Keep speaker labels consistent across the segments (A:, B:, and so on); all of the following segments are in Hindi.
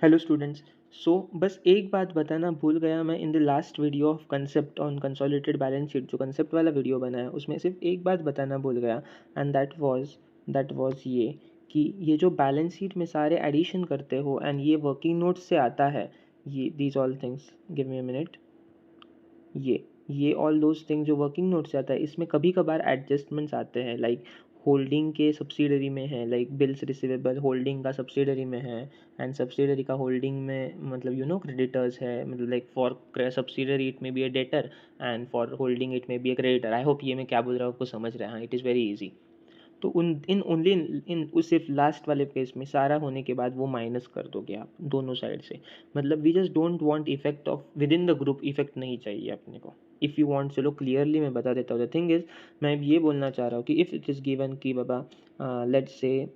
A: Hello students. सो बस एक बात बताना भूल गया मैं in the last video of concept on consolidated balance sheet, जो कंसेप्ट वाला वीडियो बना है उसमें सिर्फ एक बात बताना भूल गया, एंड दैट वाज ये कि ये जो बैलेंस शीट में सारे एडिशन करते हो एंड ये वर्किंग नोट्स से आता है, ये these all things, give me a minute, ये ऑल दोज थिंग्स जो वर्किंग नोट से आता है, इसमें कभी कभार एडजस्टमेंट्स आते हैं, लाइक होल्डिंग के सब्सिडरी में है, लाइक बिल्स रिसीवेबल होल्डिंग का सब्सिडरी में है, एंड सब्सिडरी का होल्डिंग में मतलब क्रेडिटर्स है, मतलब लाइक फॉर सब्सिडरी इट में be a debtor and for holding it में be a creditor. I hope ये मैं क्या बोल रहा हूँ आपको समझ रहे हैं। हाँ, इट इज़ वेरी ईजी। तो उन इन ओनली इन उस सिर्फ लास्ट वाले केस में सारा होने के बाद वो माइनस कर दोगे आप दोनों साइड से। मतलब we just don't want effect of within the द ग्रुप, इफेक्ट नहीं चाहिए अपने को। इफ़ यू वांट, चलो क्लियरली मैं बता देता हूँ। द थिंग इज, मैं ये बोलना चाह रहा हूँ कि इफ़ इट इज़ गिवन कि बाबा let's say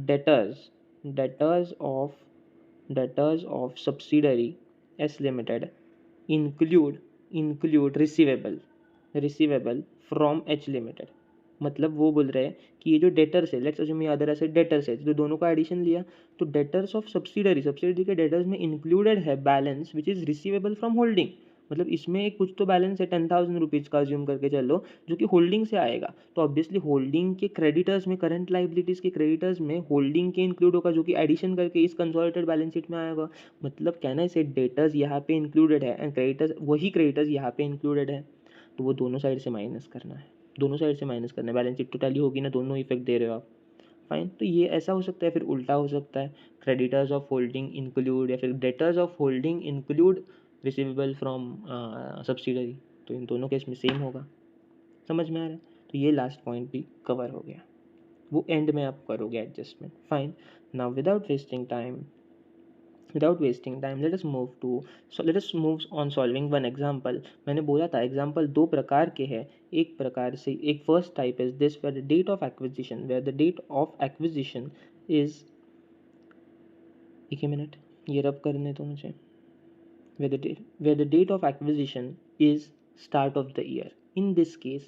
A: debtors debtors of debtors of subsidiary S limited include receivable from H limited. मतलब वो बोल रहे हैं कि ये जो डेटर्स है, लेट्स अज्यूम ये अदर एसेट डेटर्स है, तो दोनों का एडिशन लिया, तो डेटर्स ऑफ सब्सिडरी के डेटर्स में इंक्लूडेड है balance which is receivable from holding. मतलब इसमें एक कुछ तो बैलेंस है 10,000 रुपीज़ का अज्यूम करके चलो, जो कि होल्डिंग से आएगा। तो ऑब्वियसली होल्डिंग के क्रेडिटर्स में, करंट लाइबिलिटीज़ के क्रेडिटर्स में होल्डिंग के इंक्लूड होगा, जो कि एडिशन करके इस कंसोलिडेटेड बैलेंस शीट में आएगा। मतलब कहना है, डेटर्स यहाँ पे इंक्लूडेड है एंड क्रेडिटर्स यहाँ पे इंक्लूडेड है, तो वो दोनों साइड से माइनस करना है। दोनों साइड से माइनस करना है, बैलेंस शीट तो टैली होगी ना, दोनों इफेक्ट दे रहे हो आप। फाइन, तो ये ऐसा हो सकता है, फिर उल्टा हो सकता है, क्रेडिटर्स ऑफ होल्डिंग इंक्लूड, या फिर debtors of holding include receivable from subsidiary. तो इन दोनों केस में सेम होगा। समझ में आ रहा है? तो ये लास्ट पॉइंट भी कवर हो गया, वो एंड में आप करोगे adjustment. Fine, now without wasting time let us move on solving one example. मैंने बोला था एग्जांपल दो प्रकार के हैं। एक प्रकार से, एक first type is this where the date of acquisition is, एक ही मिनट, ये रब करने तो मुझे, where the date of acquisition is start of the year. In this case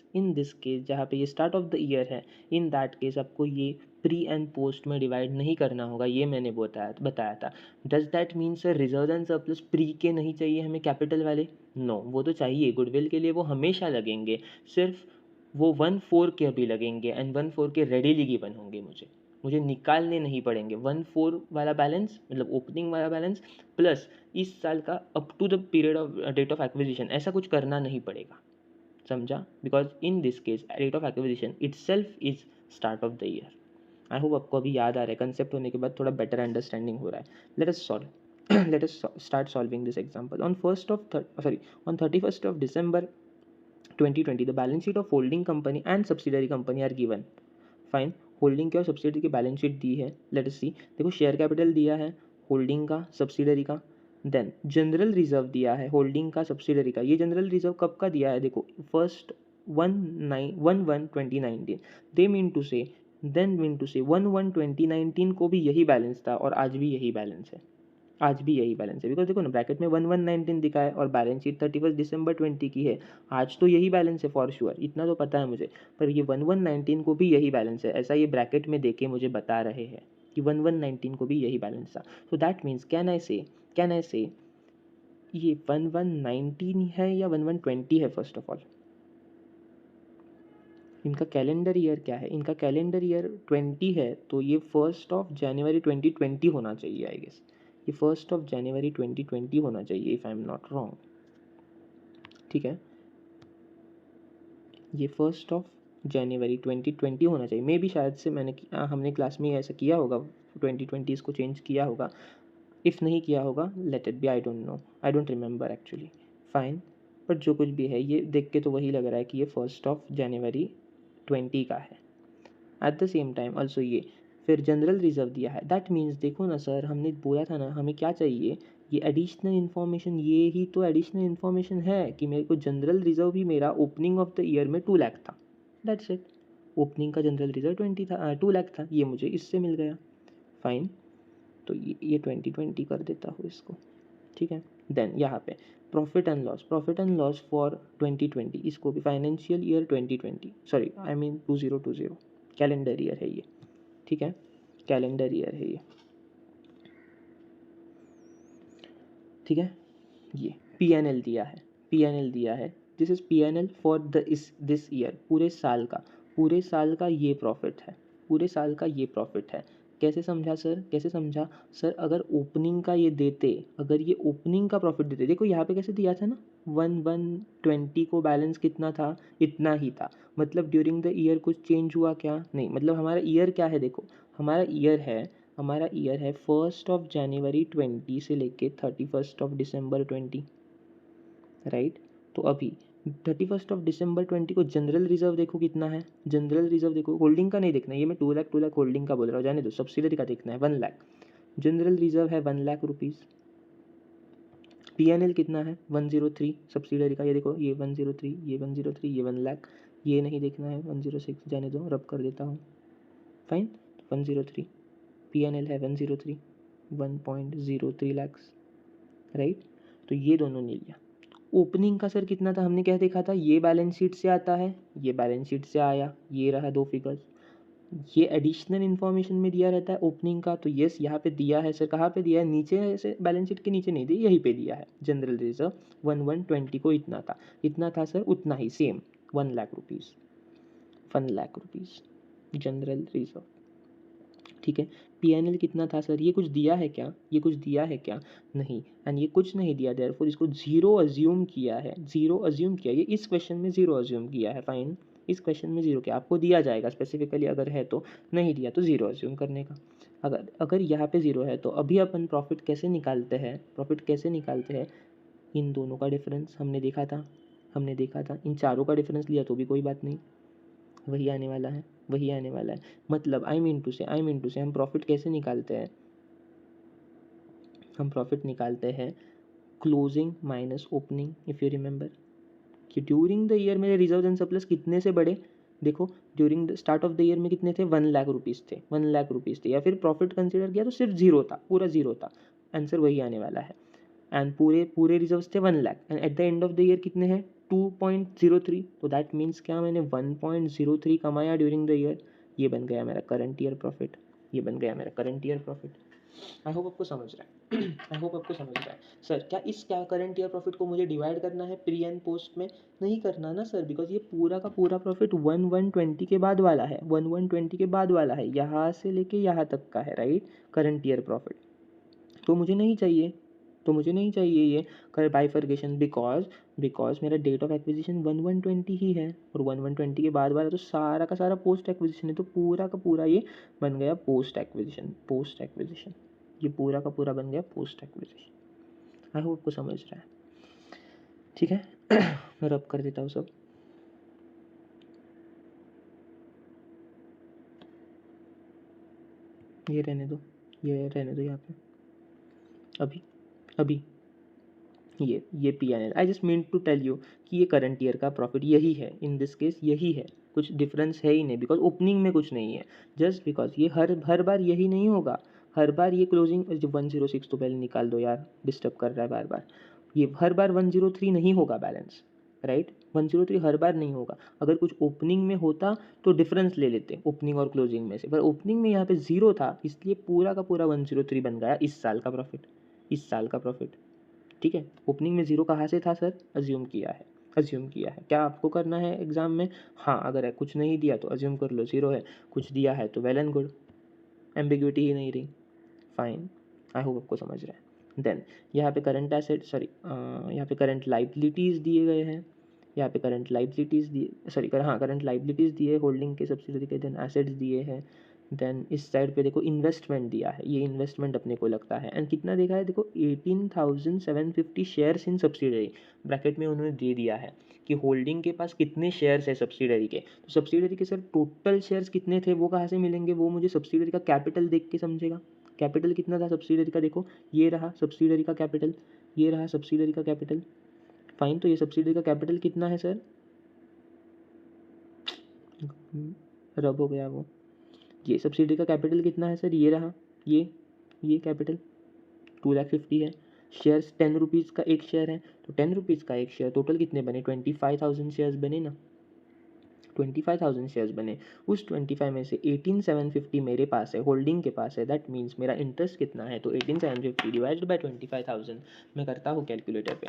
A: जहाँ पे ये स्टार्ट ऑफ द ईयर है, इन दैट केस आपको ये प्री एंड पोस्ट में डिवाइड नहीं करना होगा, ये मैंने बताया था। Does that mean sir reserve and surplus pre के नहीं चाहिए हमें कैपिटल वाले? नो, वो तो चाहिए, गुडविल के लिए वो हमेशा लगेंगे, सिर्फ वो 1/4 के अभी लगेंगे एंड 1/4 के रेडीली गिवन होंगे, मुझे निकालने नहीं पड़ेंगे। 1/4 वाला बैलेंस मतलब ओपनिंग वाला बैलेंस प्लस इस साल का up to the period of date of acquisition, ऐसा कुछ करना नहीं पड़ेगा। समझा? Because in this case date of acquisition itself is start of the year. I hope आपको अभी याद आ रहा है, कंसेप्ट होने के बाद थोड़ा बेटर अंडरस्टैंडिंग हो रहा है। Let us solve let us start solving this example. On 31st of December 2020 the balance sheet of holding company and subsidiary company are given. Fine, holding के और सब्सिडरी की बैलेंस शीट दी है। लेट अस सी, देखो शेयर कैपिटल दिया है होल्डिंग का, सब्सिडरी का, देन जनरल रिजर्व दिया है होल्डिंग का, सब्सिडरी का। ये जनरल रिजर्व कब का दिया है? देखो, फर्स्ट 1/1/2019, दे मीन टू से 1/1/2019 को भी यही बैलेंस था और आज भी यही बैलेंस है। आज भी यही बैलेंस है, बिकॉज देखो ना, ब्रैकेट में 1/1/19 दिखा है और बैलेंस शीट 31 दिसंबर 20 की है। आज तो यही बैलेंस है फॉर श्योर, इतना तो पता है मुझे। पर ये 1/1/19 को भी यही बैलेंस है, ऐसा ये ब्रैकेट में देके मुझे बता रहे हैं कि 1/1/19 को भी यही बैलेंस था। So that means can I से ये 1/1/19 है या 1/1/20 है? फर्स्ट ऑफ ऑल, इनका कैलेंडर ईयर क्या है? इनका कैलेंडर ईयर 20 है, तो ये 1 January 2020 होना चाहिए आई गेस। ये 1 January 2020 होना चाहिए if I am not wrong. ठीक है, ये 1 January 2020 होना चाहिए। मे भी शायद से हमने क्लास में ऐसा किया होगा, 2020 इसको चेंज किया होगा। इफ़ नहीं किया होगा, let it be, I don't know, I don't remember actually. Fine, but जो कुछ भी है, ये देख के तो वही लग रहा है कि ये 1 January 20 का है। At the same time also ये फिर जनरल रिजर्व दिया है। दैट मीन्स देखो ना सर, हमने बोला था ना हमें क्या चाहिए, ये एडिशनल इन्फॉर्मेशन, ये ही तो एडिशनल इन्फॉर्मेशन है कि मेरे को जनरल रिजर्व भी मेरा ओपनिंग ऑफ द ईयर में 2 लाख था। दैट्स इट, ओपनिंग का जनरल रिजर्व 20 था, 2 लाख था, ये मुझे इससे मिल गया। फाइन, तो ये 2020 कर देता हूँ इसको। ठीक है, देन यहाँ पे प्रॉफिट एंड लॉस फॉर 2020, इसको भी financial year 2020, sorry I mean 2020, calendar year है ये। ठीक है, कैलेंडर ईयर है ये। ठीक है, ये P&L दिया है, P&L दिया है, this is P&L for this year, पूरे साल का ये प्रॉफिट है, पूरे साल का ये प्रॉफिट है। कैसे समझा सर, कैसे समझा सर? अगर ओपनिंग का ये देते, अगर ये ओपनिंग का प्रॉफिट देते, देखो यहाँ पे कैसे दिया था ना, 1120 को बैलेंस कितना था, इतना ही था। मतलब ड्यूरिंग द ईयर कुछ चेंज हुआ क्या? नहीं। मतलब हमारा ईयर क्या है, देखो हमारा ईयर है 1 जनवरी 20 से लेके 31 दिसंबर 20, राइट। तो अभी 31 दिसंबर 20 को जनरल रिजर्व देखो कितना है, जनरल रिजर्व देखो, होल्डिंग का नहीं देखना, ये मैं 2 लाख होल्डिंग का बोल रहा हूँ, जाने दो, सब्सिडरी का देखना है। 1 लाख जनरल रिजर्व है, 1 लाख रुपीज़। P&L कितना है, 103 सब्सिडरी का, ये देखो, ये 103, ये 103, ये 1 लाख, ये नहीं देखना है, 106, जाने दो, रब कर देता हूँ, फाइन। 103 P&L है, 103, 1.03 लैक्स, राइट। तो ये दोनों ले लिया। ओपनिंग का सर कितना था, हमने क्या देखा था, ये बैलेंस शीट से आता है, ये बैलेंस शीट से आया, ये रहा 2 फिगर्स। ये एडिशनल इन्फॉर्मेशन में दिया रहता है ओपनिंग का, तो यस यहाँ पे दिया है सर, कहाँ पे दिया है, नीचे है, ऐसे बैलेंस शीट के नीचे नहीं दिया, यहीं पे दिया है। जनरल रिजर्व 1120 को इतना था सर, उतना ही same 1 lakh rupees, 1 lakh rupees general reserve, ठीक है। P&L कितना था सर, ये कुछ दिया है क्या, ये कुछ दिया है क्या? नहीं। एंड ये कुछ नहीं दिया, देयरफॉर इसको जीरो अज्यूम किया है, जीरो अज्यूम किया, ये इस क्वेश्चन में जीरो अज्यूम किया है, फाइन। इस क्वेश्चन में जीरो किया, आपको दिया जाएगा स्पेसिफिकली, अगर है तो, नहीं दिया तो जीरो अज्यूम करने का। अगर यहाँ पे जीरो है तो अभी अपन प्रॉफिट कैसे निकालते हैं, प्रॉफिट कैसे निकालते हैं? इन दोनों का डिफरेंस हमने देखा था, इन चारों का डिफरेंस लिया तो भी कोई बात नहीं, वही आने वाला है, वही आने वाला है। मतलब आई मीन टू से हम प्रॉफिट कैसे निकालते हैं, हम प्रॉफिट निकालते हैं closing minus opening. If you remember कि ड्यूरिंग द ईयर मेरे रिजर्व एंड सरप्लस कितने से बढ़े, देखो during the start of the year में कितने थे, 1 लाख रुपीज़ थे, 1 लाख रुपीज़ थे, या फिर प्रॉफिट कंसिडर किया तो सिर्फ जीरो था, पूरा जीरो था, आंसर वही आने वाला है। एंड पूरे पूरे रिजर्व्स थे 1 lakh, and at the end of the year कितने हैं, 2.03, तो दैट मीन्स क्या, मैंने 1.03 कमाया ड्यूरिंग द ईयर, ये बन गया मेरा करंट ईयर प्रॉफिट, ये बन गया मेरा करंट ईयर प्रॉफिट। आई होप आपको समझ रहा है आई होप आपको समझ रहा है। सर क्या करंट ईयर प्रॉफिट को मुझे डिवाइड करना है प्री एंड पोस्ट में? नहीं करना ना सर, बिकॉज ये पूरा का पूरा प्रॉफिट 1120 के बाद वाला है, 1120 के बाद वाला है, यहाँ से लेके यहाँ तक का है, राइट, करंट ईयर प्रॉफिट। तो मुझे नहीं चाहिए, ये कर बाइफर्केशन, बिकॉज मेरा डेट ऑफ एक्विजिशन 1120 ही है, और 1120 के बाद वाला तो सारा का सारा पोस्ट एक्विजिशन है, तो पूरा का पूरा ये बन गया पोस्ट एक्विजिशन, ये पूरा का पूरा बन गया पोस्ट एक्विजिशन। आई होप आपको समझ रहा है, ठीक है। मैं रब कर देता हूँ सब। ये रहने दो यहाँ पे। अभी ये P&L, I just mean to tell you कि ये करंट ईयर का प्रॉफिट यही है, इन दिस केस यही है, कुछ डिफरेंस है ही नहीं, बिकॉज ओपनिंग में कुछ नहीं है, जस्ट बिकॉज ये हर बार यही नहीं होगा, हर बार ये क्लोजिंग, जो 106 तो पहले निकाल दो यार, डिस्टर्ब कर रहा है बार बार, ये हर बार 103 नहीं होगा बैलेंस, राइट, 103 हर बार नहीं होगा। अगर कुछ ओपनिंग में होता तो डिफरेंस ले लेते ओपनिंग और क्लोजिंग में से, पर ओपनिंग में यहाँ पे जीरो था, इसलिए पूरा का पूरा 103 बन गया इस साल का प्रॉफिट, ठीक है। ओपनिंग में जीरो कहाँ से था सर, अज्यूम किया है। क्या आपको करना है एग्जाम में? हाँ, अगर है कुछ नहीं दिया तो अज्यूम कर लो जीरो है, कुछ दिया है तो वेल एंड गुड, एम्बिग्यूटी ही नहीं रही, फाइन। आई होप आपको समझ रहा है। देन यहाँ पे करंट एसेट, सॉरी यहाँ पे करंट लाइबिलिटीज़ दिए गए हैं, यहाँ पे करंट लाइबिलिटीज़ दिए, सॉरी करंट लाइबिलिटीज़ दिए होल्डिंग के सब्सिडरी के, देन एसेट्स दिए हैं, देन इस साइड पे देखो इन्वेस्टमेंट दिया है, ये इन्वेस्टमेंट अपने को लगता है, एंड कितना देखा है, देखो 18,750 शेयर्स इन सब्सिडरी, ब्रैकेट में उन्होंने दे दिया है कि होल्डिंग के पास कितने शेयर्स है सब्सिडरी के, तो सब्सिडरी के सर टोटल शेयर्स कितने थे, वो कहाँ से मिलेंगे, वो मुझे सब्सिडरी का कैपिटल देख के समझेगा। कैपिटल कितना था सब्सिडरी का, देखो ये रहा सब्सिडरी का कैपिटल, फाइन। तो ये सब्सिडरी का कैपिटल कितना है सर, रब हो गया वो, ये सब्सिडी का कैपिटल कितना है सर, ये रहा, ये कैपिटल 2,50,000 है, शेयर्स 10 रुपीज़ का एक शेयर है, तो 10 रुपीज़ का एक शेयर, टोटल कितने बने, 25,000 शेयर्स बने ना, 25,000 शेयर्स बने, उस 25 में से 18,750 मेरे पास है, होल्डिंग के पास है, दैट मीन्स मेरा इंटरेस्ट कितना है, तो 18,750 डिवाइडेड बाय 25,000, मैं करता हूँ कैलकुलेटर पे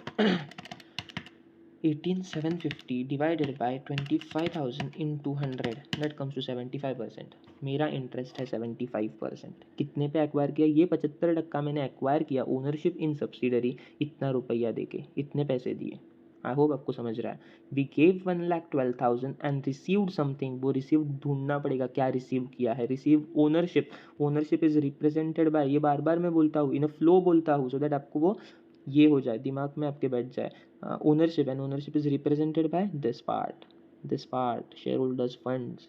A: 18,750 divided by 25,000 into 100 that comes to 75%। मेरा इंटरेस्ट है 75%। कितने पे एक्वायर किया, ये 75% मैंने एक्वायर किया ओनरशिप इन सब्सिडरी, इतना रुपया देके, इतने पैसे दिए। आई होप आपको समझ रहा है। We gave 1,12,000 and received something, वो रिसीव ढूंढना पड़ेगा, क्या रिसीव किया है, receive ownership, ownership is represented by, ये बार बार मैं बोलता हूँ, इन अ फ्लो बोलता हूँ, सो दैट आपको वो ये हो जाए, दिमाग में आपके बैठ जाए। Ownership and ownership is represented by this part shareholders funds.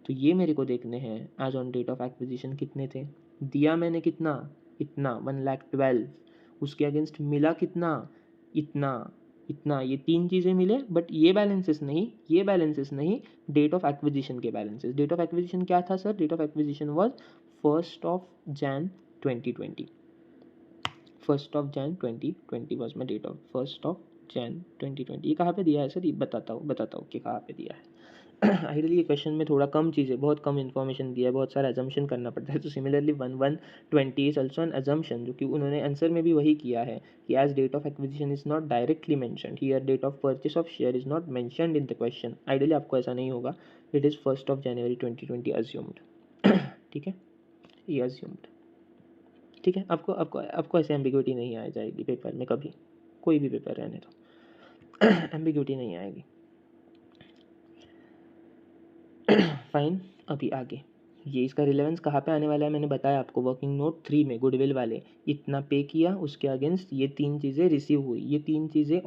A: तो ये मेरे को देखने हैं as on date of acquisition कितने थे, दिया मैंने कितना, इतना 1,12,000, उसके अगेंस्ट मिला कितना, इतना इतना, ये तीन चीज़ें मिले, बट ये बैलेंसेस नहीं, डेट ऑफ एक्विजिशन के बैलेंसेस। डेट ऑफ एक्विजिशन क्या था sir, date of acquisition was 1 Jan 2020, 1 Jan 2020 was my date of 1 Jan 2020। ये कहाँ पे दिया है सर, ये बताता हूँ कि कहाँ पे दिया है। आइडियली ये क्वेश्चन में थोड़ा कम चीज़ें, बहुत कम इन्फॉर्मेशन दिया है, बहुत सारा एजम्पशन करना पड़ता है, तो similarly 1/120 is also an assumption, जो कि उन्होंने आंसर में भी वही किया है कि as date of acquisition is not directly mentioned here, date of purchase of share is not mentioned in the question. Ideally आपको ऐसा नहीं होगा, इट इज़ 1 January 2020 अज्यूम्ड। ठीक है, ये अज्यूम्ड, ठीक है। आपको आपको आपको ऐसे एम्बिग्विटी नहीं आ जाएगी पेपर में कभी, कोई भी पेपर रहने दो, एम्बिग्विटी नहीं आएगी। फाइन, अभी आगे ये इसका रिलेवेंस कहाँ पे आने वाला है, मैंने बताया आपको वर्किंग नोट 3 में गुडविल वाले, इतना पे किया, उसके अगेंस्ट ये तीन चीज़ें रिसीव हुई, ये तीन चीज़ें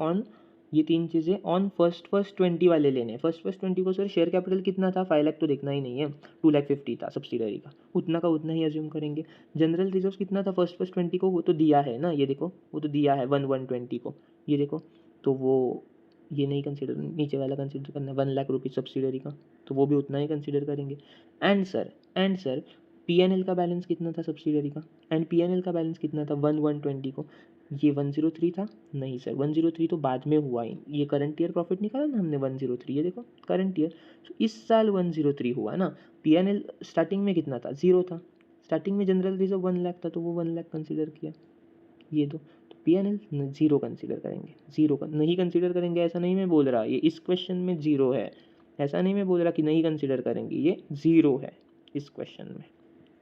A: ऑन फर्स्ट 20 वाले लेने। फर्स्ट 20 को सर शेयर कैपिटल कितना था, 5 लाख तो देखना ही नहीं है, 2,50,000 था सब्सिडरी का उतना ही अज्यूम करेंगे। जनरल रिजर्व कितना था फर्स्ट 20 को, वो तो दिया है ना, ये देखो वो तो दिया है 1/120 को, ये देखो, तो वो ये नहीं कंसिडर, नीचे वाला कंसिडर करना है 1,00,000 रुपीज़ सब्सिडरी का, तो वो भी उतना ही कंसिडर करेंगे। एंड सर पीएनएल का बैलेंस कितना था सब्सिडरी का, एंड पीएनएल का बैलेंस कितना था 1/120 को, ये 103 था, नहीं सर 103 तो बाद में हुआ ही, ये करंट ईयर प्रॉफिट निकाला ना हमने 103, ये देखो करंट ईयर, तो इस साल 103 हुआ ना। पीएनएल स्टार्टिंग में कितना था, 0 था, स्टार्टिंग में जनरल रिजर्व 1,00,000 था, तो वो 1,00,000 कंसिडर किया, ये दो, तो पीएनएल 0 कंसिडर करेंगे, 0 नहीं कंसिडर करेंगे, ऐसा नहीं मैं बोल रहा, ये इस क्वेश्चन में 0 है, ऐसा नहीं मैं बोल रहा कि नहीं कंसिडर करेंगे, ये 0 है इस क्वेश्चन में,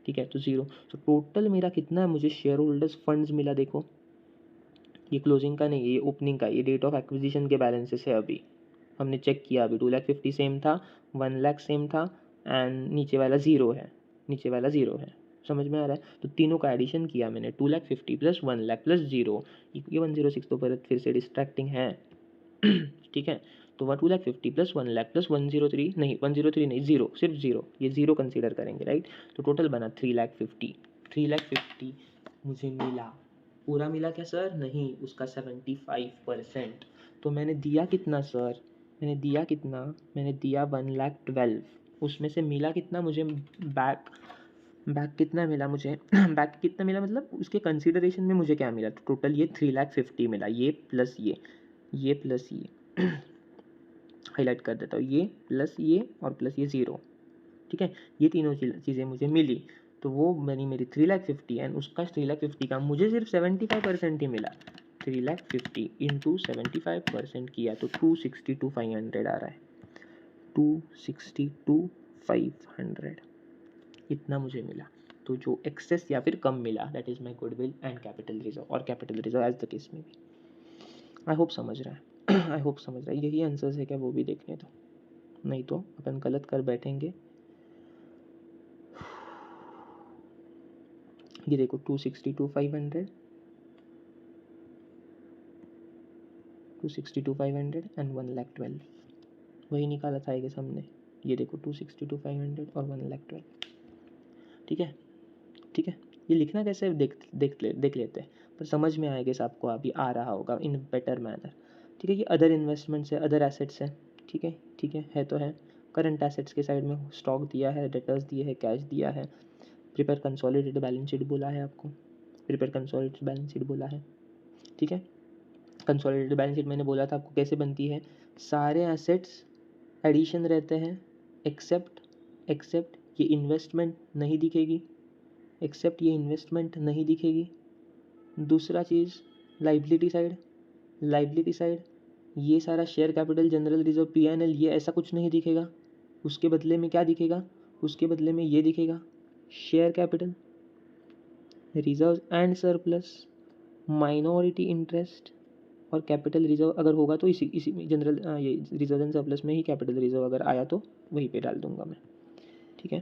A: ठीक है, तो 0। तो टोटल मेरा कितना है, मुझे शेयर होल्डर्स फंड्स मिला, देखो ये क्लोजिंग का नहीं, ये ओपनिंग का, ये डेट ऑफ एक्विजिशन के बैलेंसेस है, अभी हमने चेक किया, अभी 2,50,000 सेम था, 1,00,000 सेम था, एंड नीचे वाला 0 है, समझ में आ रहा है। तो तीनों का एडिशन किया मैंने, 2,50,000 प्लस 1,00,000 प्लस 0, ये 106 तो फिर से डिस्ट्रैक्टिंग है। ठीक है, तो 2,50,000 प्लस 1,00,000 प्लस 103 नहीं, 103 नहीं, 0, सिर्फ 0, ये 0 कंसिडर करेंगे, राइट। तो टोटल बना 3,50,000 मुझे मिला, पूरा मिला क्या सर, नहीं, उसका 75%। तो मैंने दिया कितना सर, मैंने दिया 1,12,000, उसमें से मिला कितना मुझे, बैक कितना मिला मुझे, बैक कितना मिला मतलब उसके कंसिडरेशन में मुझे क्या मिला, तो टोटल ये 3,50,000 मिला, ये प्लस ये प्लस ये हाईलाइट कर देता हूँ, ये प्लस ये और प्लस ये 0, ठीक है, ये तीनों चीज़ें मुझे मिली, तो वो बनी मेरी 3,50,000, एंड उसका 3,50,000 का मुझे सिर्फ 75% ही मिला, 3,50,000 इंटू 75% किया तो 262,500 आ रहा है, 262,500 इतना मुझे मिला। तो जो एक्सेस या फिर कम मिला, that is my goodwill and capital reserve, और capital reserve as the case में भी। आई होप समझ रहा है, आई होप समझ रहा है, यही आंसर्स है क्या, वो भी देखने दो, नहीं तो अपन गलत कर बैठेंगे। ये देखो 262,500 एंड 1,12,000 वही निकाला था आगे हमने, ये देखो 262,500 और 1,12,000, ठीक है, ये लिखना कैसे है देख लेते हैं, पर समझ में आएगा आपको, अभी आ रहा होगा इन बेटर मैनर, ठीक है। ये अदर इन्वेस्टमेंट्स है, अदर एसेट्स है, ठीक है तो है। करंट एसेट्स के साइड में स्टॉक दिया है, डेटर्स दिए है, कैश दिया है, प्रिपेयर कंसोलिडेटेड बैलेंस शीट बोला है आपको, ठीक है। कंसोलिडेटेड बैलेंस शीट मैंने बोला था आपको कैसे बनती है, सारे एसेट्स एडिशन रहते हैं, एक्सेप्ट ये इन्वेस्टमेंट नहीं दिखेगी, एक्सेप्ट ये इन्वेस्टमेंट नहीं दिखेगी। दूसरा चीज़ लाइबिलिटी साइड ये सारा share capital, general reserve, P&L ये ऐसा कुछ नहीं दिखेगा। उसके बदले में क्या दिखेगा? उसके बदले में ये दिखेगा, share capital, reserve and surplus, minority interest और कैपिटल रिजर्व अगर होगा तो इसी में जनरल ये रिजर्व एंड सरप्लस में ही कैपिटल रिजर्व अगर आया तो वहीं पे डाल दूंगा मैं। ठीक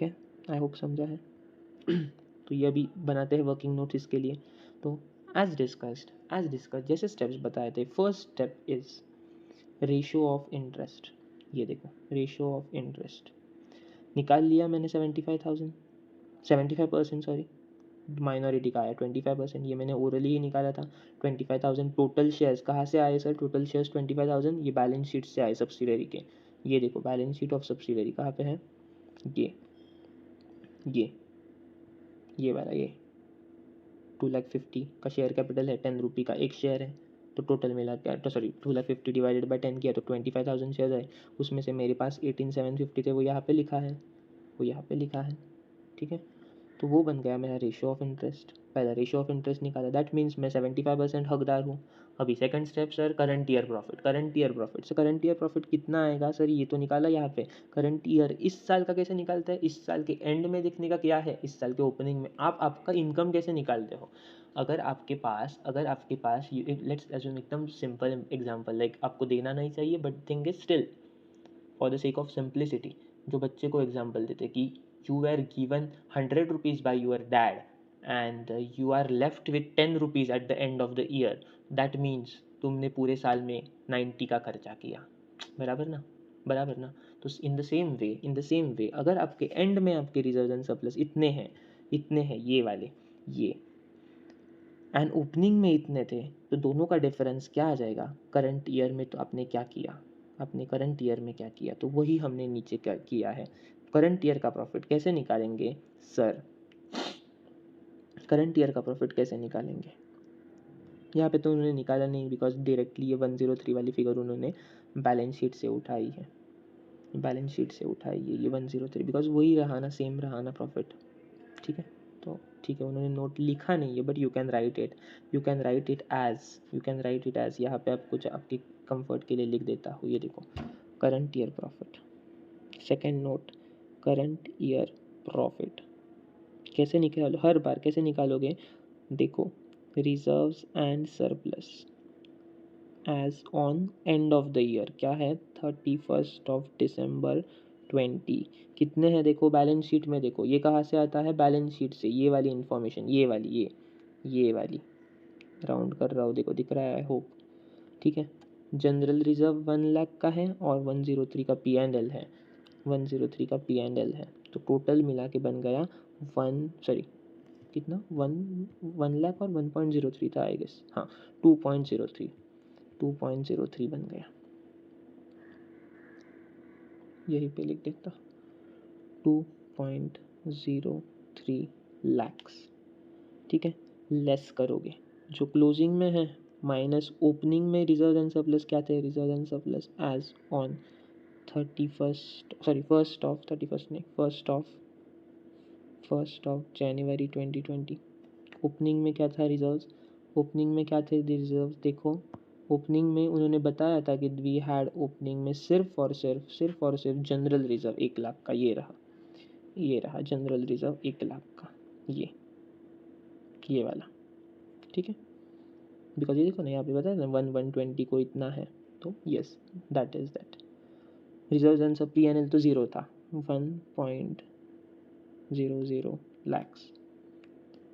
A: है, आई होप समझा है। तो ये अभी बनाते हैं वर्किंग नोट्स इसके लिए। तो एज डिस्कस्ड जैसे स्टेप्स बताए थे, first step is ratio of interest. ये देखो रेशियो ऑफ इंटरेस्ट निकाल लिया मैंने 75% सॉरी, माइनॉरिटी का आया 25%, ये मैंने ओरली ही निकाला था। 25,000 टोटल शेयर्स कहाँ से आए सर? टोटल शेयर्स 25,000 ये बैलेंस शीट से आए सब्सिडरी के। ये देखो बैलेंस शीट ऑफ सब्सिडरी कहाँ पे है? ये वाला, ये 2,50,000 का शेयर कैपिटल है, 10 रुपये का एक शेयर है। तो टोटल मिला क्या, तो सॉरी 2,50,000 डिवाइडेड बाई 10 किया तो 25,000 शेयर है। उसमें से मेरे पास 18,750 थे, वो यहाँ पे लिखा है। ठीक है, तो वो बन गया मेरा रेशियो ऑफ इंटरेस्ट। पहला रेशियो ऑफ इंटरेस्ट निकाला, दैट मीन्स मैं 75% हकदार हूँ। अभी second step sir, current year profit sir, current year profit कितना आएगा सर? ये तो निकाला यहाँ पे। करंट ईयर इस साल का कैसे निकालते हैं? इस साल के एंड में देखने का क्या है, इस साल के ओपनिंग में आप आपका इनकम कैसे निकालते हो? अगर आपके पास लेट्स एज्यूम एकदम सिंपल एग्जांपल, लाइक आपको देना नहीं चाहिए but thing is still for the sake of simplicity, जो बच्चे को एग्जांपल देते कि you were given 100 rupees by your dad and you are left with 10 rupees at the end of the year, that means तुमने पूरे साल में 90 का खर्चा किया। बराबर ना? तो इन द सेम वे अगर आपके एंड में आपके रिजर्व एंड सरप्लस इतने हैं ये वाले, ये एंड ओपनिंग में इतने थे, तो दोनों का डिफरेंस क्या आ जाएगा? करंट ईयर में तो आपने क्या किया, करंट ईयर में क्या किया, तो वही हमने नीचे क्या किया है। करंट ईयर का प्रॉफिट कैसे निकालेंगे सर? करंट ईयर का प्रॉफिट कैसे निकालेंगे? यहाँ पे तो उन्होंने निकाला नहीं, बिकॉज डायरेक्टली ये 103 वाली फिगर उन्होंने बैलेंस शीट से उठाई है, ये 103, बिकॉज वही रहा ना, सेम रहा ना प्रॉफिट। ठीक है, तो ठीक है, उन्होंने नोट लिखा नहीं है but you can write it as यहाँ पे आप कुछ आपके कंफर्ट के लिए लिख देता हूँ। ये देखो current year profit, second note, current year profit कैसे निकालो, हर बार कैसे निकालोगे? देखो reserves and surplus as on end of the year क्या है? 31 December 20 कितने हैं? देखो बैलेंस शीट में, देखो ये कहाँ से आता है? बैलेंस शीट से। ये वाली इंफॉर्मेशन, ये वाली राउंड कर रहा हूँ, देखो दिख रहा है आई होप। ठीक है, जनरल रिजर्व 1 लाख का है और 103 का P&L है, 103 का P&L है। तो टोटल मिला के बन गया 1 लाख और 1.03 था आई गेस, हाँ 2.03 बन गया। यहीं पे लिख देता 2.03 lakhs। ठीक है, लेस करोगे जो क्लोजिंग में है माइनस ओपनिंग में रिजर्व एंड सरप्लस क्या थे? Reserve and surplus as on 1st of January 2020। Opening में क्या था? रिजर्व्स। ओपनिंग में क्या थे रिजर्व्स? देखो ओपनिंग में उन्होंने बताया था कि वी हैड ओपनिंग में सिर्फ और सिर्फ जनरल रिजर्व 1 लाख का, ये रहा जनरल रिजर्व 1 लाख का, ये वाला। ठीक है, बिकॉज ये देखो ना यहाँ पे बताया ना 120 को इतना है, तो yes that is that. Reserve and सब P&L तो ज़ीरो था, 1.00 lakhs।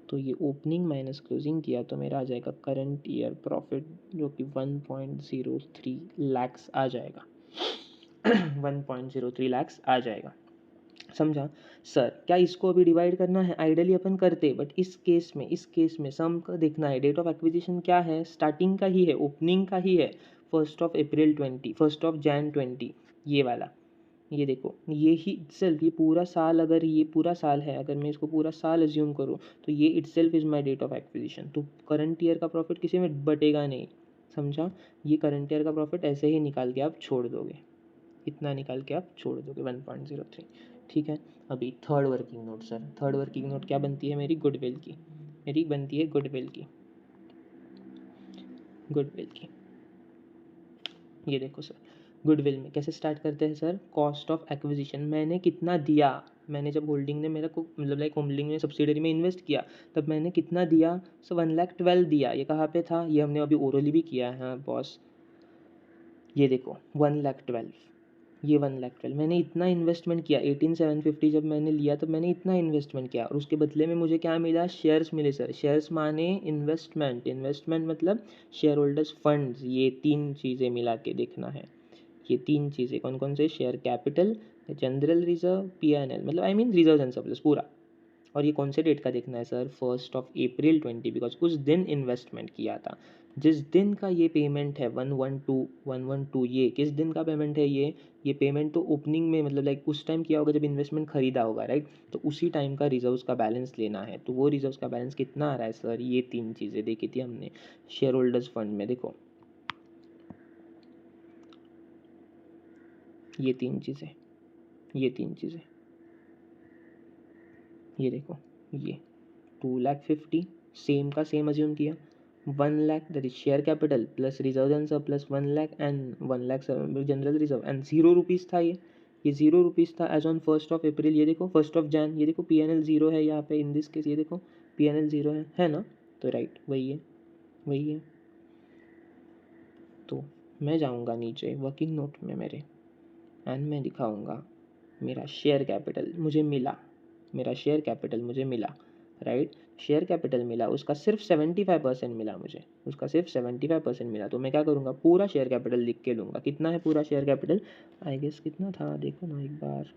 A: तो ये ओपनिंग माइनस क्लोजिंग किया तो मेरा आ जाएगा करंट ईयर प्रॉफिट, जो कि 1.03 lakhs आ जाएगा। 1.03 lakhs आ जाएगा, समझा सर? क्या इसको अभी डिवाइड करना है? आइडियली अपन करते, बट इस केस में सम का देखना है। डेट ऑफ एक्विजिशन क्या है? स्टार्टिंग का ही है, ओपनिंग का ही है, 1st of April 20, 1st of Jan 20, ये वाला। ये देखो ये ही इटसेल्फ, ये पूरा साल, अगर ये पूरा साल है, अगर मैं इसको पूरा साल एज्यूम करूँ तो ये itself is my date of acquisition. तो करंट ईयर का प्रॉफिट किसी में बटेगा नहीं, समझा? ये करंट ईयर का प्रॉफिट ऐसे ही निकाल के आप छोड़ दोगे। इतना निकाल के आप छोड़ दोगे 1.03, ठीक है। अभी third working note sir, third working note क्या बनती है मेरी, गुडविल की, मेरी बनती है गुडविल की, गुडविल की। ये देखो सर, गुडविल में कैसे स्टार्ट करते हैं सर, कॉस्ट ऑफ एक्विजिशन, मैंने कितना दिया, मैंने जब होल्डिंग ने मेरा को मतलब लाइक होल्डिंग ने सब्सिडरी में इन्वेस्ट किया तब मैंने कितना दिया, सो 1,12,000 दिया। ये कहाँ पे था, ये हमने अभी ओरली भी किया है हाँ बॉस, ये देखो 1,12,000, ये 1,12,000 मैंने इतना इन्वेस्टमेंट किया, 18,750 जब मैंने लिया तब मैंने इतना इन्वेस्टमेंट किया और उसके बदले में मुझे क्या मिला, शेयर्स मिले सर। शेयर्स माने इन्वेस्टमेंट, इन्वेस्टमेंट मतलब शेयर होल्डर्स फंड्स, ये तीन चीज़ें मिला के देखना है। ये तीन चीज़ें कौन कौन से, share capital, general reserve, P&L, मतलब I mean reserve and surplus पूरा। और ये कौन से डेट का देखना है सर, 1 अप्रैल 20, बिकॉज उस दिन इन्वेस्टमेंट किया था। जिस दिन का ये पेमेंट है 112, ये किस दिन का पेमेंट है, ये पेमेंट तो ओपनिंग में मतलब लाइक उस टाइम किया होगा जब इन्वेस्टमेंट खरीदा होगा, राइट। तो उसी टाइम का रिजर्व्स का बैलेंस लेना है। तो वो रिजर्व्स का बैलेंस कितना आ रहा है सर, ये तीन चीज़ें देखी थी हमने शेयर होल्डर्स फंड में। देखो ये तीन चीज़ें, ये तीन चीज़ें, ये देखो, ये 2,50,000 सेम का सेम अज्यूम किया, 1,00,000 that is share capital plus reserve and surplus 1,00,000 and 1,00,000 general reserve and 0 rupees था ये 0 रुपीज़ था एज ऑन 1 अप्रैल। ये देखो 1 जैन, ये देखो P&L 0 है यहाँ पे इन दिस केस, ये देखो P&L 0 है ना, तो राइट वही है, वही है। तो मैं जाऊँगा नीचे वर्किंग नोट में मेरे एंड मैं दिखाऊँगा मेरा शेयर कैपिटल मुझे मिला, मेरा शेयर कैपिटल मुझे मिला, राइट। शेयर कैपिटल मिला, उसका सिर्फ 75% मिला मुझे, उसका सिर्फ 75% मिला। तो मैं क्या करूँगा, पूरा शेयर कैपिटल लिख के लूँगा। कितना है पूरा शेयर कैपिटल, आई गेस कितना था देखो ना एक बार,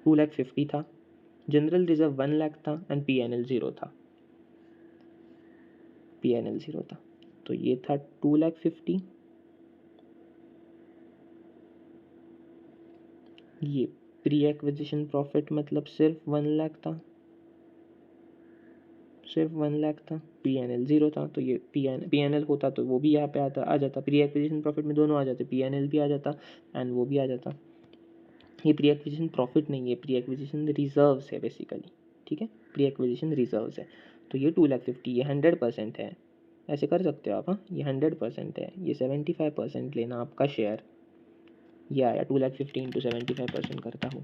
A: 2,50,000 था, जनरल रिजर्व 1,00,000 था एंड P&L 0 था, P&L 0 था। तो ये था 2,50,000, ये प्री एक्विजिशन प्रॉफिट मतलब सिर्फ 1,00,000 था, सिर्फ 1,00,000 था, P&L 0 था। तो ये P&L होता तो वो भी यहाँ पे आता आ जाता, प्री एक्विजिशन प्रॉफिट में दोनों आ जाते, P&L भी आ जाता एंड वो भी आ जाता। ये प्री एक्विजिशन प्रॉफिट नहीं है, प्री एक्विजिशन रिजर्व्स है बेसिकली, ठीक है, प्री एक्विजिशन रिजर्व्स है। तो ये 2,50,000 ये 100% है, ऐसे कर सकते हो आप, हाँ ये 100% है, ये 75% लेना आपका शेयर, ये आया 2,50,000 इंटू 75% करता हूँ,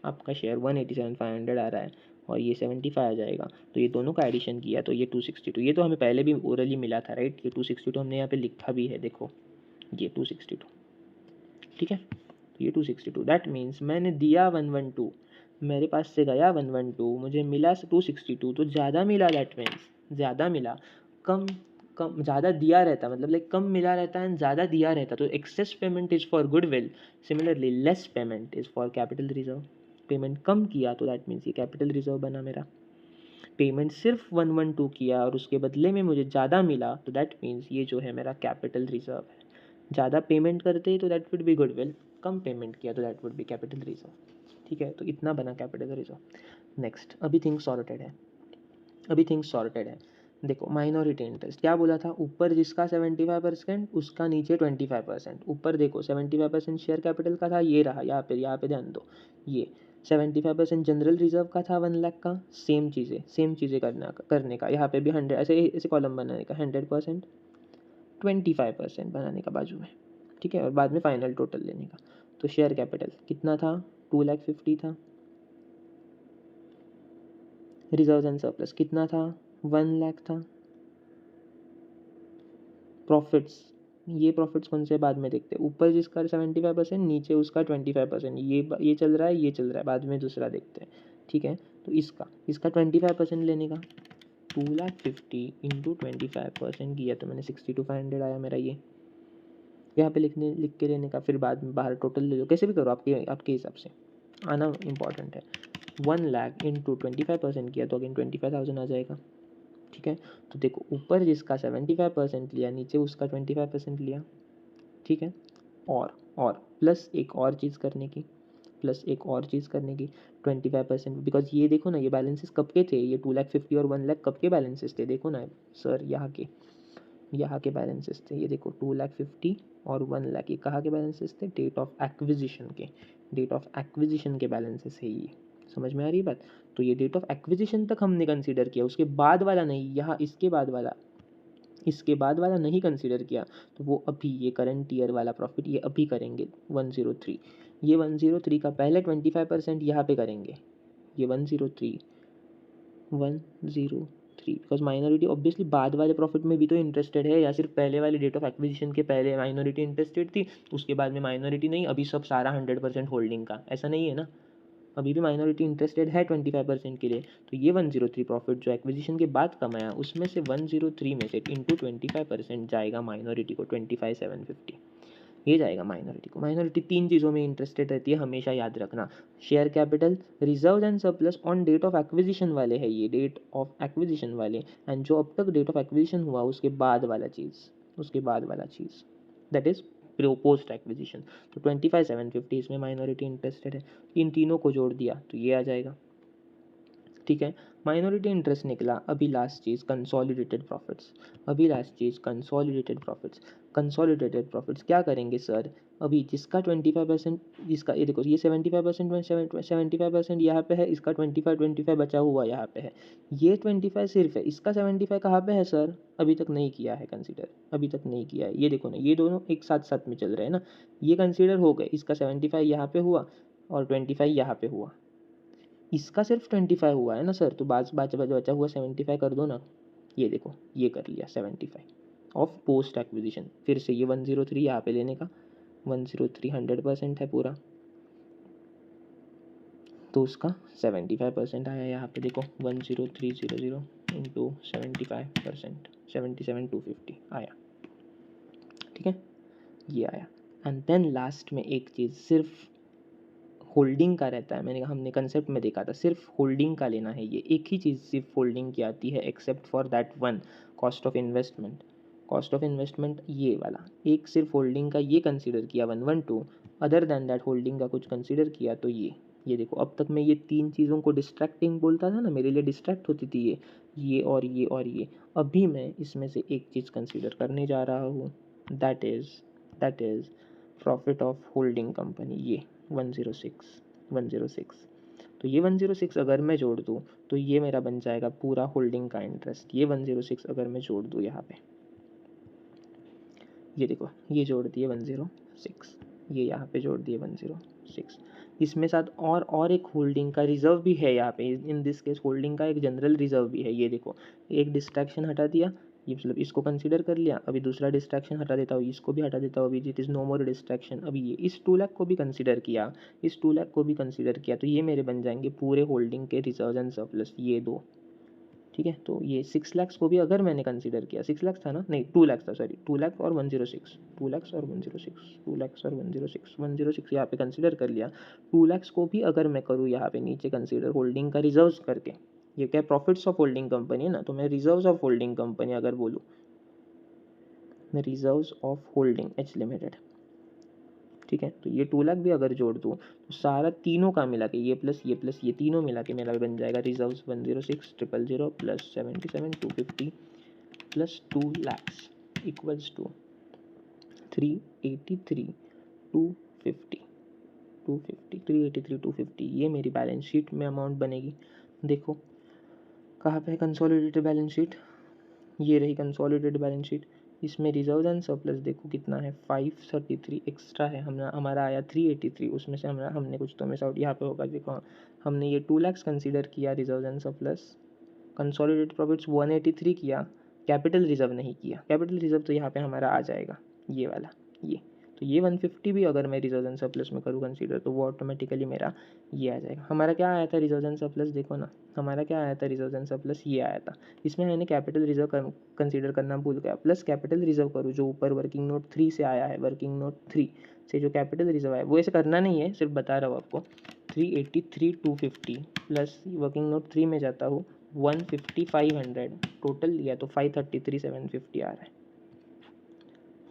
A: आपका शेयर 187,500 आ रहा है और ये 75 आ जाएगा। तो ये दोनों का एडिशन किया तो ये 262, ये तो हमें पहले भी ओरली मिला था, राइट। ये 262 हमने यहाँ पे लिखा भी है, देखो ये 262, ठीक है। तो ये 262 दैट मीन्स मैंने दिया 112, मेरे पास से गया 112, मुझे मिला 262, तो ज़्यादा मिला, दैट मीन्स ज़्यादा मिला। कम कम ज़्यादा दिया रहता मतलब लाइक कम मिला रहता है एंड ज़्यादा दिया रहता, तो excess payment is for goodwill, similarly less payment is for capital reserve. Payment कम किया तो दैट मीन्स ये कैपिटल रिजर्व बना मेरा। पेमेंट सिर्फ 112 किया और उसके बदले में मुझे ज़्यादा मिला तो दैट मीन्स ये जो है मेरा कैपिटल रिजर्व है। ज़्यादा पेमेंट करते तो that would be goodwill, come payment किया तो that would be capital reserve, ठीक है। तो इतना बना कैपिटल रिजर्व। नेक्स्ट, अभी थिंग्स सॉर्टेड है, अभी थिंग्स सॉर्टेड है। देखो माइनॉरिटी इंटरेस्ट क्या बोला था, ऊपर जिसका 75% उसका नीचे 25%। ऊपर देखो 75% शेयर कैपिटल का था, ये रहा यहाँ पे ध्यान दो, ये 75% जनरल रिजर्व का था 1,00,000 का, सेम चीज़ें करने का यहाँ पे भी 100 ऐसे ऐसे कॉलम बनाने का, 100% 25% बनाने का बाजू में, ठीक है, और बाद में फाइनल टोटल लेने का। तो शेयर कैपिटल कितना था, 2,50,000 था, रिजर्व एंड सरप्लस कितना था, 1,00,000 था, प्रॉफिट्स, ये प्रॉफिट्स कौन से बाद में देखते हैं, ऊपर जिसका 75% नीचे उसका 25%, ये चल रहा है, ये चल रहा है, बाद में दूसरा देखते हैं, ठीक है। तो इसका 25% लेने का, 2,50,000 इंटू 25% किया तो मैंने 62,500 आया मेरा, ये यहाँ पे लिख के लेने का, फिर बाद में बाहर टोटल ले लो, कैसे भी करो आपके हिसाब से, आना इम्पॉर्टेंट है। 1,00,000 इंटू 25% किया तो अगेन 25,000 आ जाएगा, ठीक है। तो देखो ऊपर जिसका 75% लिया नीचे उसका 25% लिया, ठीक है। और प्लस एक और चीज़ करने की, 25% बिकॉज ये देखो ना, ये बैलेंसेस कब के थे, ये 2,50,000 और 1,00,000 कब के बैलेंसेस थे, देखो ना सर यहाँ के यहाँ के बैलेंसेस थे, ये देखो 2,50,000 और 1,00,000, ये कहाँ के बैलेंसेस थे, डेट ऑफ एक्विजिशन के, डेट ऑफ एक्विजिशन के बैलेंसेस है ये। समझ में आ रही बात। तो ये डेट ऑफ एक्विजिशन तक हमने कंसीडर किया, उसके बाद वाला नहीं, यहाँ इसके बाद वाला नहीं कंसीडर किया। तो वो अभी ये करंट ईयर वाला प्रॉफिट ये अभी करेंगे 103, ये 103 का पहले 25% यहाँ पे करेंगे, ये 103 बिकॉज माइनॉरिटी ऑब्वियसली बाद वाले प्रॉफिट में भी तो इंटरेस्टेड है, या सिर्फ पहले वाले डेट ऑफ एक्विजिशन के पहले माइनॉरिटी इंटरेस्टेड थी, उसके बाद में माइनॉरिटी नहीं, अभी सब सारा 100% होल्डिंग का, ऐसा नहीं है ना, अभी भी माइनॉरिटी इंटरेस्टेड है 25% के लिए। तो ये 103 प्रॉफिट जो एक्विजिशन के बाद कमाया, उसमें से 103 में से इंटू 25% जाएगा माइनॉरिटी को 25,750, ये जाएगा माइनॉरिटी को। माइनॉरिटी 3 चीज़ों में इंटरेस्टेड रहती है, हमेशा याद रखना, share capital, reserve and surplus on date of acquisition वाले है ये, डेट ऑफ एक्विजिशन वाले, एंड जो अब तक डेट ऑफ एक्विजिशन हुआ उसके बाद वाला चीज़, दैट इज पोस्ट एक्विजिशन। तो 25,750 इसमें माइनॉरिटी इंटरेस्टेड है, इन तीनों को जोड़ दिया तो ये आ जाएगा। ठीक है, माइनॉरिटी इंटरेस्ट निकला। अभी लास्ट चीज़ कंसोलिडेटेड प्रॉफिट्स क्या करेंगे सर, अभी जिसका 25%, जिसका ये देखो ये 75% में 75% यहाँ पे है, इसका 25 बचा हुआ यहाँ पे है, ये 25 सिर्फ है, इसका 75 कहाँ पे है सर, अभी तक नहीं किया है कंसीडर, अभी तक नहीं किया है। ये देखो ना, ये दोनों एक साथ साथ में चल रहे हैं ना, ये कंसीडर हो गए, इसका 75 यहाँ पे हुआ और 25 यहाँ पे हुआ, इसका सिर्फ 25 हुआ है ना सर, तो बचा हुआ 75 कर दो ना, ये देखो ये कर लिया 75 ऑफ पोस्ट एक्विजिशन। फिर से ये 103 यहाँ पे लेने का, 103 100% है पूरा, तो उसका 75% आया यहाँ पे देखो, 10300 इंटू 75%, 77,250 आया। ठीक है, ये आया। एंड देन लास्ट में एक चीज़ सिर्फ होल्डिंग का रहता है, हमने कंसेप्ट में देखा था, सिर्फ होल्डिंग का लेना है, ये एक ही चीज़ सिर्फ होल्डिंग की आती है, except for that one, cost of investment ये वाला एक सिर्फ होल्डिंग का ये कंसीडर किया 112, अदर दैन दैट होल्डिंग का कुछ कंसीडर किया तो ये देखो, अब तक मैं ये 3 चीज़ों को डिस्ट्रैक्टिंग बोलता था ना, मेरे लिए डिस्ट्रैक्ट होती थी ये और ये, अभी मैं इसमें से एक चीज़ कंसीडर करने जा रहा हूँ, that is profit of holding company, ये 106। तो ये 106 अगर मैं जोड़ दूँ तो ये मेरा बन जाएगा पूरा होल्डिंग का इंटरेस्ट, ये 106 अगर मैं जोड़ दूँ यहाँ पे, ये देखो ये जोड़ दिए 106, ये यहाँ पे जोड़ दिए 106, इसमें साथ और एक होल्डिंग का रिजर्व भी है यहाँ पे, इन दिस केस होल्डिंग का एक जनरल रिजर्व भी है, ये देखो एक डिस्ट्रैक्शन हटा दिया, ये मतलब इसको कंसीडर कर लिया, अभी दूसरा डिस्ट्रैक्शन हटा देता हूँ, इसको भी हटा देता हूँ, अभी it is no more distraction, अभी ये इस 2 लाख को भी कंसीडर किया, तो ये मेरे बन जाएंगे पूरे होल्डिंग के रिजर्व एंड सरप्लस, ये दो। ठीक है, तो ये 6 लाख को भी अगर मैंने कंसीडर किया, 6 लाख था ना, नहीं 2 लाख था, सॉरी 2 लाख और 106, 2 लाख और 106 यहाँ पे कंसीडर कर लिया, 2 लाख को भी अगर मैं करूँ यहाँ पे नीचे कंसीडर होल्डिंग का रिजर्व्स करके, ये क्या प्रॉफिट्स ऑफ होल्डिंग कंपनी है ना, तो मैं रिजर्व्स ऑफ होल्डिंग कंपनी अगर बोलूँ, reserves of holding H limited, ठीक है, तो ये 2 लाख भी अगर जोड़ दूँ तो सारा तीनों का मिला के ये प्लस ये तीनों मिला के मेरा बन जाएगा reserves 106,000 plus 77,250 plus 2 lakhs equals to 383,250, ये मेरी बैलेंस शीट में अमाउंट बनेगी। देखो कहाँ पे है कंसोलिडेटेड बैलेंस शीट, ये रही कंसोलिडेटेड बैलेंस शीट, इसमें रिजर्व एंड सरप्लस देखो कितना है, 533 एक्स्ट्रा है, हमारा आया 383, उसमें से हमने कुछ तो मिस आउट यहाँ पे होगा, देखो हमने ये 2 लाख कंसीडर किया reserve and surplus, consolidated profits 183 किया, कैपिटल रिजर्व नहीं किया, कैपिटल रिजर्व तो यहाँ पे हमारा आ जाएगा ये वाला, ये तो ये 150 भी अगर मैं रिजर्व एंड सरप्लस में करूँ कंसीडर, तो वो ऑटोमेटिकली मेरा ये आ जाएगा। हमारा क्या आया था रिजर्व एंड सरप्लस, देखो ना हमारा क्या आया था रिजर्व एंड सरप्लस, ये आया था, इसमें मैंने कैपिटल रिजर्व कंसीडर करना भूल गया, प्लस कैपिटल रिजर्व करूँ जो ऊपर वर्किंग नोट 3 से आया है, वर्किंग नोट 3 से जो कैपिटल रिजर्व है, वो ऐसे करना नहीं है, सिर्फ बता रहा हूँ आपको, 383,250 प्लस वर्किंग नोट 3 में जाता हूँ 150,500, टोटल लिया तो 533,750 आ रहा है,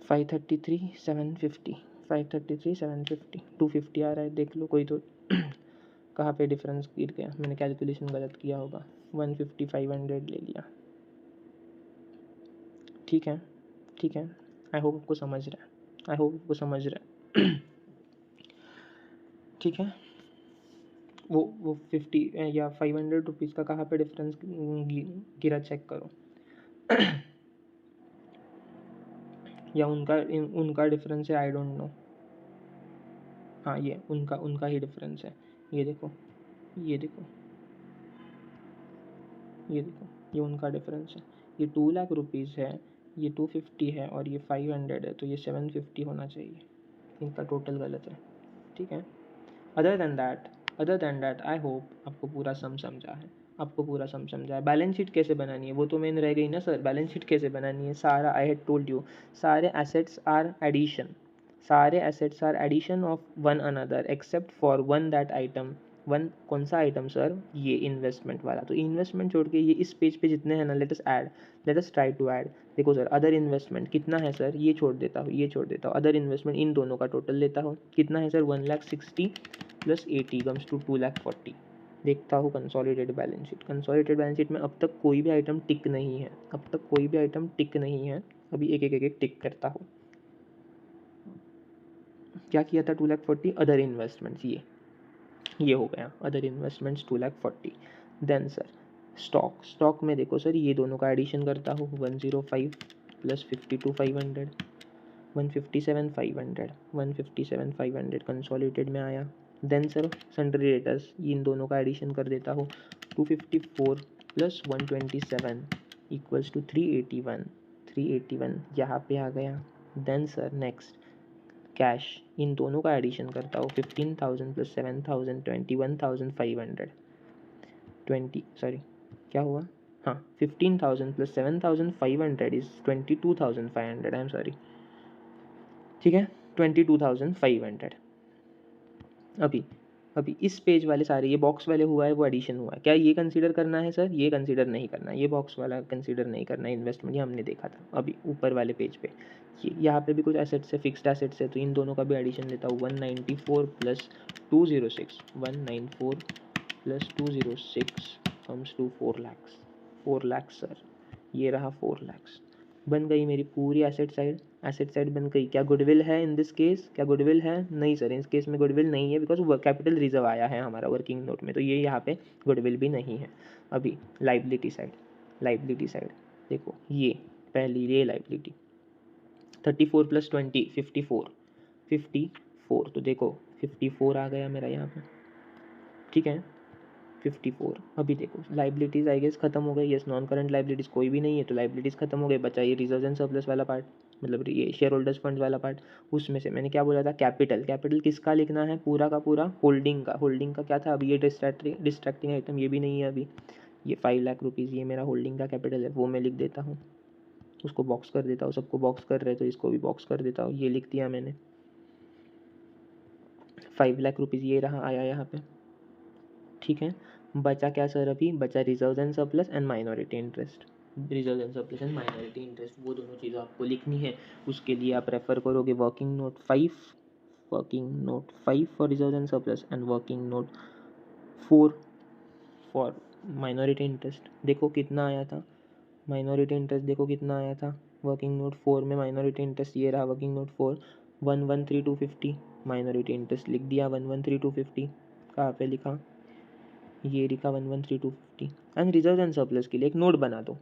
A: 533,750 250 आ रहा है, देख लो कोई तो कहाँ पे डिफरेंस गिर गया, मैंने कैलकुलेशन गलत किया होगा, 150,500 ले लिया। ठीक है, ठीक है, आई होप आपको समझ रहा है, आई होप आपको समझ रहा है। ठीक है, वो 50 या 500 रुपीज़ का कहाँ पे डिफरेंस गिरा चेक करो। या उनका डिफरेंस है, आई डोंट नो। हाँ, ये उनका ही डिफरेंस है। ये देखो, ये देखो, ये देखो, ये उनका डिफरेंस है। ये 2 लाख रुपीज़ है, ये 250 है, और ये 500 है, तो ये 750 होना चाहिए। इनका टोटल गलत है। ठीक है, other than that I hope आपको पूरा सम समझा है, आपको पूरा सम समझा है। बैलेंस शीट कैसे बनानी है वो तो मेन रह गई ना सर। बैलेंस शीट कैसे बनानी है, सारा आई हैड टोल्ड यू, सारे एसेट्स आर एडिशन, सारे assets are addition of one another except for one that item. One कौन सा आइटम सर, ये इन्वेस्टमेंट वाला। तो इन्वेस्टमेंट छोड़ के ये इस पेज पे जितने हैं ना, let us try to add. देखो सर, अदर इन्वेस्टमेंट कितना है सर, ये छोड़ देता हूँ, ये छोड़ देता हूँ, अदर इन्वेस्टमेंट इन दोनों का टोटल लेता हूँ, कितना है सर, 1,60,000 प्लस 80 कम्स टू 2,40,000। देखता हूँ consolidated balance sheet. Consolidated balance sheet में अब तक कोई भी आइटम टिक नहीं है, अब तक कोई भी आइटम टिक नहीं है। अभी एक एक एक एक टिक करता हूँ। क्या किया था, 2,40,000 अदर इन्वेस्टमेंट्स, ये हो गया other investments 2,40,000। Then sir stock में देखो सर, ये दोनों का एडिशन करता हूँ, 105 प्लस 52 500, 157 500 कंसोलिडेटेड में आया। देन सर सन्ड्री डेटर्स, इन दोनों का एडिशन कर देता हूँ, 254 प्लस 127 इक्वल्स टू 381 यहाँ पे आ गया। देन सर नेक्स्ट कैश, इन दोनों का एडिशन करता हूँ, 15,000 प्लस 7,000 21,500 क्या हुआ, हाँ 15,000 plus 7,500 is 22,500, I am sorry. ठीक है, 22,500। अभी इस पेज वाले सारे, ये बॉक्स वाले हुआ है वो एडिशन हुआ है, क्या ये कंसीडर करना है सर, ये कंसीडर नहीं करना है, ये बॉक्स वाला कंसीडर नहीं करना है इन्वेस्टमेंट, ये हमने देखा था अभी ऊपर वाले पेज पे। ये यहाँ पे भी कुछ एसेट्स है, फिक्स्ड एसेट्स है, तो इन दोनों का भी एडिशन लेता हूँ, 194 plus 206 194 plus 206 comes to 4 lakh sir, ये रहा 4 लाख। बन गई मेरी पूरी एसेट साइड बन गई। क्या गुडविल है इन दिस केस, क्या गुडविल है, नहीं सर इस केस में गुडविल नहीं है, बिकॉज कैपिटल रिजर्व आया है हमारा वर्किंग नोट में, तो ये यहाँ पे गुडविल भी नहीं है। अभी लाइबिलिटी साइड देखो, ये पहली ये लाइबिलिटी 34 प्लस 20 54, तो देखो 54 आ गया मेरा यहाँ पे। ठीक है, 54। अभी देखो लाइबिलिटीज़ आई गेस खत्म हो गई, यस नॉन करंट लाइबिलिटीज़ कोई भी नहीं है, तो लाइबिलिटीज़ खत्म हो गई, बचा ये रिजर्व एंड सरप्लस वाला पार्ट, मतलब ये शेयर होल्डर्स फंड वाला पार्ट। उसमें से मैंने क्या बोला था, कैपिटल किसका लिखना है, पूरा का पूरा होल्डिंग का क्या था, अभी ये डिस्ट्रैक्टिंग आइटम ये भी नहीं है अभी। ये 5 लाख रुपीज़ ये मेरा होल्डिंग का कैपिटल है, वो मैं लिख देता हूँ, उसको बॉक्स कर देता हूँ, सबको बॉक्स कर रहे तो इसको भी बॉक्स कर देता हूँ, ये लिख दिया मैंने। 5 लाख रुपीज़ ये रहा आया यहाँ पे। ठीक है, बचा क्या सर, अभी बचा reserve and surplus and minority interest. Reserve and surplus and minority interest, वो दोनों चीज़ें आपको लिखनी है। उसके लिए आप रेफर करोगे working note 5 for reserve and surplus and working note 4 for minority interest. देखो कितना आया था माइनॉरिटी इंटरेस्ट, देखो कितना आया था वर्किंग नोट 4 में माइनॉरिटी इंटरेस्ट, ये रहा वर्किंग नोट 4, 113,250 माइनॉरिटी इंटरेस्ट लिख दिया, 113,250 कहाँ पे लिखा, ये लिखा 113,250। एंड रिजर्व एंड सरप्लस के लिए एक नोट बना दो,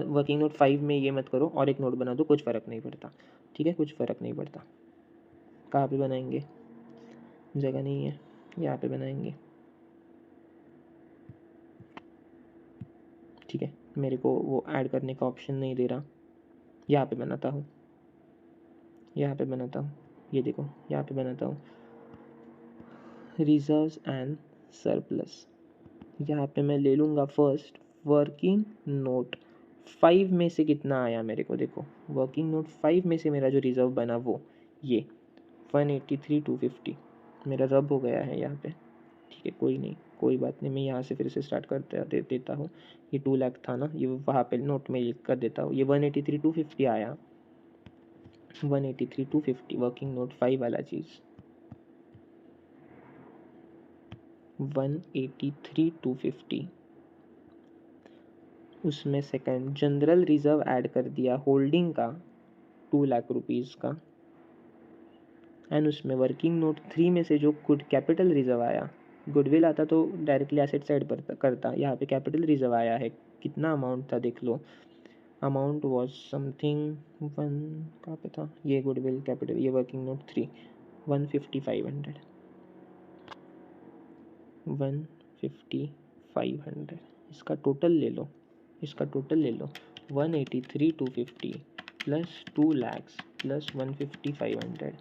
A: वर्किंग नोट 5 में ये मत करो, और एक नोट बना दो, कुछ फ़र्क नहीं पड़ता। ठीक है, कुछ फ़र्क नहीं पड़ता। कहाँ पे बनाएंगे, जगह नहीं है, यहाँ पे बनाएंगे। ठीक है, मेरे को वो ऐड करने का ऑप्शन नहीं दे रहा, यहाँ पे बनाता हूँ, ये देखो यहाँ पे बनाता हूँ, रिजर्व्स एंड सरप्लस। यहाँ पे मैं ले लूँगा फर्स्ट वर्किंग नोट 5 में से कितना आया मेरे को, देखो वर्किंग नोट 5 में से मेरा जो रिजर्व बना वो ये 183,250 मेरा रब हो गया है यहाँ पे। ठीक है, कोई नहीं, कोई बात नहीं, मैं यहाँ से फिर से स्टार्ट करते देता हूँ। ये 2 लाख था ना, ये वहाँ पे नोट में लिख कर देता हूँ, ये 183,250 आया, 183,250 वर्किंग नोट 5 वाला चीज़, 183,250। उसमें सेकंड जनरल रिजर्व ऐड कर दिया होल्डिंग का ₹2,00,000 का, एंड उसमें वर्किंग नोट 3 में से जो गुड कैपिटल रिजर्व आया, गुडविल आता तो डायरेक्टली एसेट साइड पर करता, यहाँ पे कैपिटल रिजर्व आया है, कितना अमाउंट था देख लो, अमाउंट वॉज समथिंग वन, कहाँ पे था ये गुडविल कैपिटल, ये वर्किंग नोट 3, 150,500, 150,500, इसका टोटल ले लो, 183,250 plus 2 lakhs plus 150,500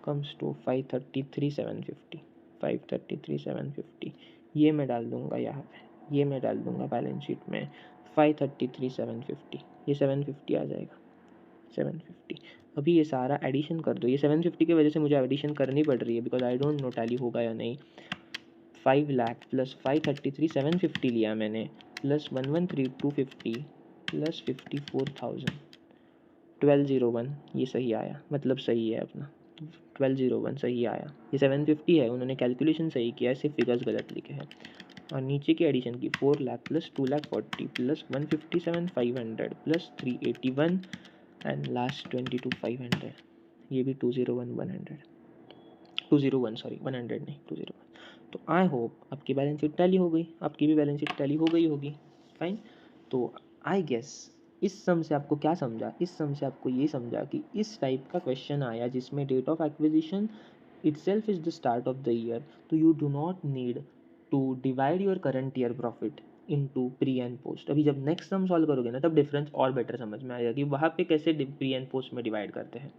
A: comes to 533,750, 533,750, ये मैं डाल दूंगा यहाँ पे, ये मैं डाल दूंगा बैलेंस शीट में 533,750, ये 750 आ जाएगा, 750। अभी ये सारा एडिशन कर दो, ये 750 की वजह से मुझे एडिशन करनी पड़ रही है because I don't know tally होगा या नहीं। 5 लाख प्लस 533,750 लिया मैंने, प्लस 113,250 प्लस 54,000, 1201, ये सही आया, मतलब सही है अपना, 1201 सही आया, ये 750 है, उन्होंने कैलकुलेशन सही किया है, सिर्फ फिगर्स गलत लिखे हैं। और नीचे की एडिशन की 4 lakh plus 2,40,000 plus 157,500 plus 381 and last 22,500, ये भी 201 सॉरी 100 नहीं 201। तो आई होप आपकी बैलेंस शीट टैली हो गई, आपकी भी बैलेंस शीट टैली हो गई होगी, फाइन। तो आई गेस इस सम से आपको क्या समझा, इस सम से आपको ये समझा कि इस टाइप का क्वेश्चन आया जिसमें date of acquisition itself is the start of the year, तो you do not need to divide your current year profit into pre and post। अभी जब नेक्स्ट सम सॉल्व करोगे ना तब डिफरेंस और बेटर समझ में आएगा कि वहाँ पे कैसे प्री एंड पोस्ट में डिवाइड करते हैं,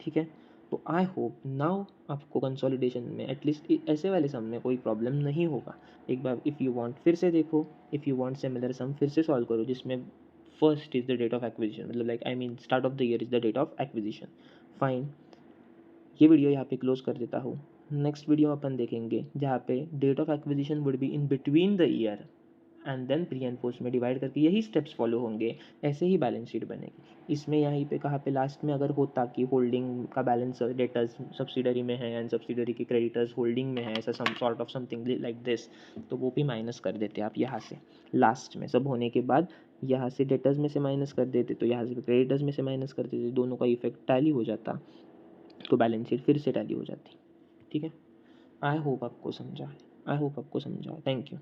A: ठीक है। तो आई होप नाउ आपको कंसोलिडेशन में एटलीस्ट ऐसे वाले सम में कोई प्रॉब्लम नहीं होगा। एक बार इफ़ यू वांट फिर से देखो, if you want similar sum फिर से सॉल्व करो जिसमें first is the date of acquisition, मतलब like I mean start of the year is the date of acquisition, fine. ये वीडियो यहाँ पे क्लोज कर देता हूँ। नेक्स्ट वीडियो अपन देखेंगे जहाँ पे date of acquisition would be in between the year and then pre and post में डिवाइड करके यही स्टेप्स फॉलो होंगे, ऐसे ही बैलेंस शीट बनेगी। इसमें यहीं पे कहाँ पे लास्ट में अगर होता कि होल्डिंग का बैलेंस डेटर्स सब्सिडरी में है एंड सब्सिडरी के क्रेडिटर्स होल्डिंग में है, ऐसा some sort of something like this, तो वो भी माइनस कर देते आप यहाँ से, लास्ट में सब होने के बाद यहाँ से डेटर्स में से माइनस कर देते, तो यहाँ से क्रेडिटर्स में से माइनस कर देते, दोनों का इफेक्ट टैली हो जाता, तो बैलेंस शीट फिर से टैली हो जाती, ठीक है। आई होप आपको समझा है, आई होप आपको समझा है, थैंक यू।